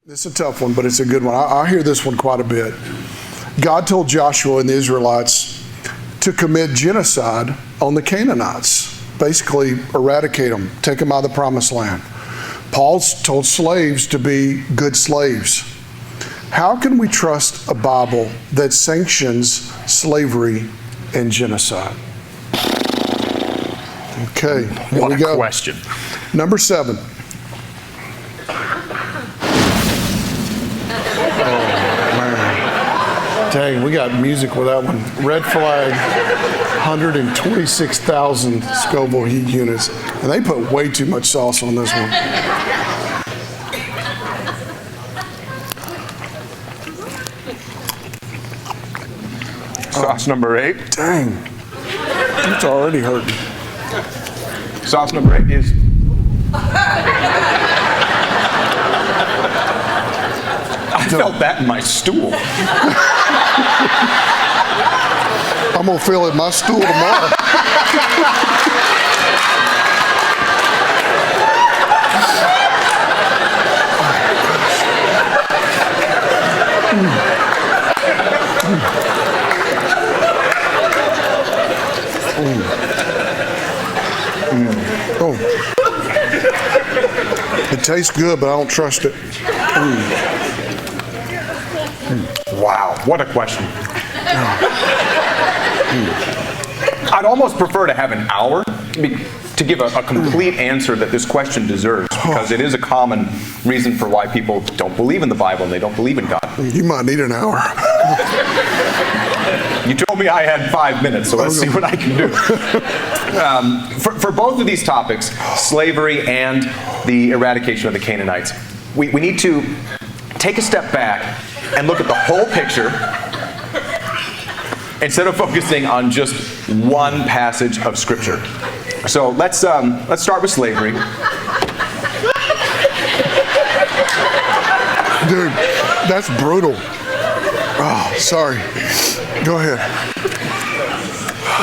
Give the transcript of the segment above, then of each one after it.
This is a tough one, but it's a good one. I hear this one quite a bit. God told Joshua and the Israelites to commit genocide on the Canaanites, basically eradicate them, take them out of the promised land. Paul's told slaves to be good slaves. How can we trust a Bible that sanctions slavery and genocide? Okay, here we go. What a question. Number 7. Dang, we got music with that one. Red flag, 126,000 Scoville heat units. And they put way too much sauce on this one. Sauce number 8. Dang, it's already hurting. Sauce number 8 is... I felt that in my stool. I'm going to feel it in my stool tomorrow. Oh. It tastes good, but I don't trust it. Wow, what a question. I'd almost prefer to have an hour to give a complete answer that this question deserves, because it is a common reason for why people don't believe in the Bible and they don't believe in God. You might need an hour. You told me I had 5 minutes, so let's see what I can do. For both of these topics, slavery and the eradication of the Canaanites, we need to take a step back and look at the whole picture instead of focusing on just one passage of Scripture. So let's start with slavery. Dude, that's brutal. Oh, sorry. Go ahead.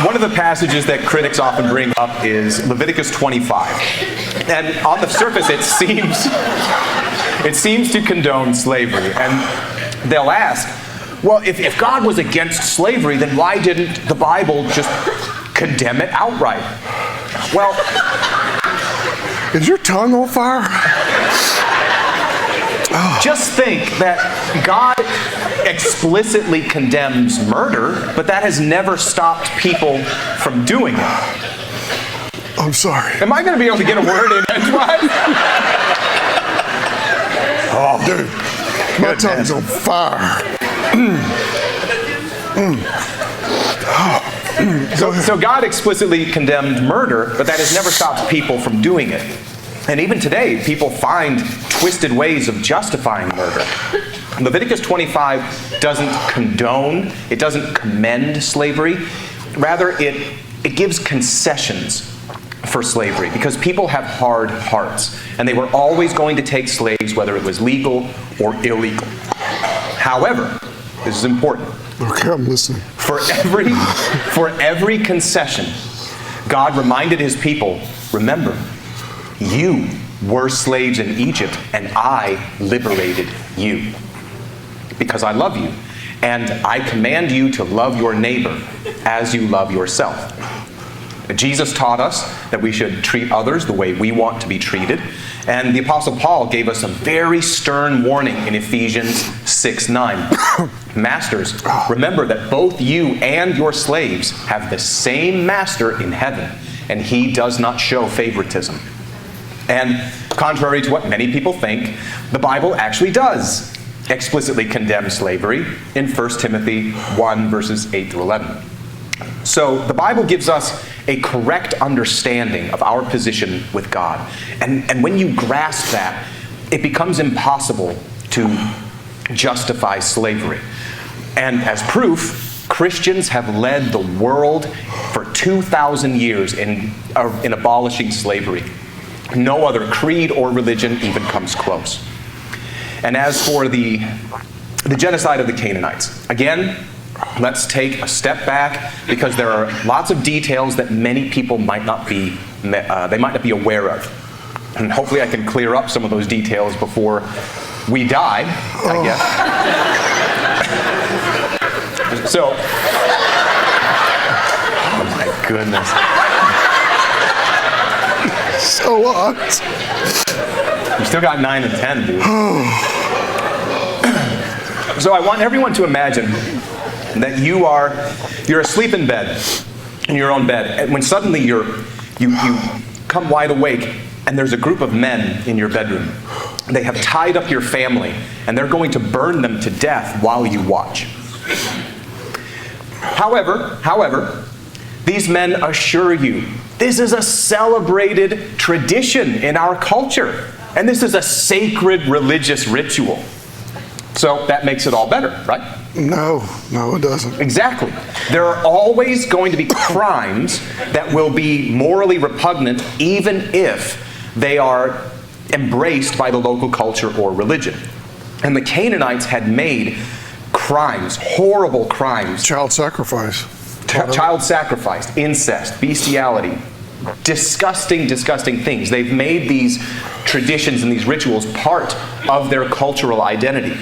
One of the passages that critics often bring up is Leviticus 25. And on the surface, it seems to condone slavery. And they'll ask, well, if God was against slavery, then why didn't the Bible just condemn it outright? Well... Is your tongue on fire? Just think that God explicitly condemns murder, but that has never stopped people from doing it. I'm sorry. Am I going to be able to get a word in edgewise? Oh, dude, my tongue's on fire. So God explicitly condemned murder, but that has never stopped people from doing it. And even today, people find twisted ways of justifying murder. Leviticus 25 doesn't condone, it doesn't commend slavery. Rather, it gives concessions for slavery, because people have hard hearts, and they were always going to take slaves, whether it was legal or illegal. However, this is important. Okay, I'm listening. For every concession, God reminded his people, remember, you were slaves in Egypt, and I liberated you. Because I love you, and I command you to love your neighbor as you love yourself. Jesus taught us that we should treat others the way we want to be treated. And the Apostle Paul gave us a very stern warning in Ephesians 6:9. Masters, remember that both you and your slaves have the same master in heaven, and he does not show favoritism. And contrary to what many people think, the Bible actually does explicitly condemn slavery in 1 Timothy 1, verses 8 through 11. So the Bible gives us a correct understanding of our position with God. And when you grasp that, it becomes impossible to justify slavery. And as proof, Christians have led the world for 2,000 years in abolishing slavery. No other creed or religion even comes close. And as for the genocide of the Canaanites, again, let's take a step back, because there are lots of details that many people might not be aware of. And hopefully I can clear up some of those details before we die, I guess. So, oh my goodness. So what? You still got 9 and 10, dude. So I want everyone to imagine that you're asleep in bed, in your own bed, and when suddenly you come wide awake, and there's a group of men in your bedroom. They have tied up your family, and they're going to burn them to death while you watch. However, these men assure you this is a celebrated tradition in our culture, and this is a sacred religious ritual. So that makes it all better, right? No, it doesn't. Exactly. There are always going to be crimes that will be morally repugnant, even if they are embraced by the local culture or religion. And the Canaanites had made crimes, horrible crimes. Child sacrifice. Child sacrifice, incest, bestiality, disgusting things. They've made these traditions and these rituals part of their cultural identity.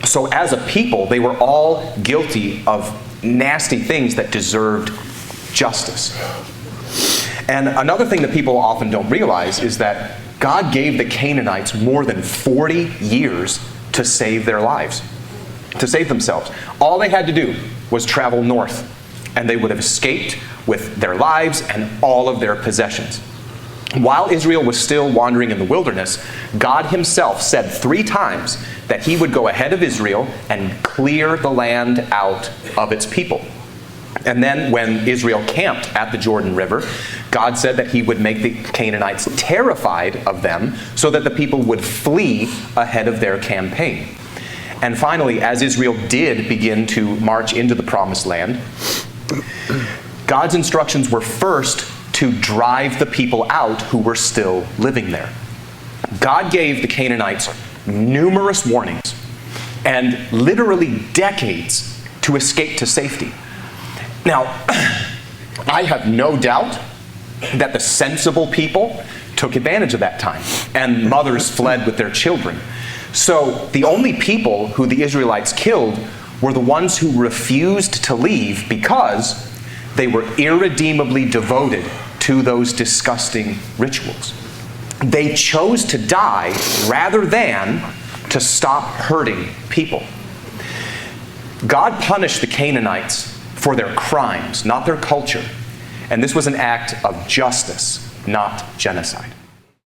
So as a people, they were all guilty of nasty things that deserved justice. And another thing that people often don't realize is that God gave the Canaanites more than 40 years to save their lives, to save themselves. All they had to do was travel north, and they would have escaped with their lives and all of their possessions. While Israel was still wandering in the wilderness, God himself said 3 times that he would go ahead of Israel and clear the land out of its people. And then when Israel camped at the Jordan River, God said that he would make the Canaanites terrified of them so that the people would flee ahead of their campaign. And finally, as Israel did begin to march into the Promised Land, God's instructions were first to drive the people out who were still living there. God gave the Canaanites numerous warnings and literally decades to escape to safety. Now, I have no doubt that the sensible people took advantage of that time, and mothers fled with their children. So the only people who the Israelites killed were the ones who refused to leave because they were irredeemably devoted to those disgusting rituals. They chose to die rather than to stop hurting people. God punished the Canaanites for their crimes, not their culture. And this was an act of justice, not genocide.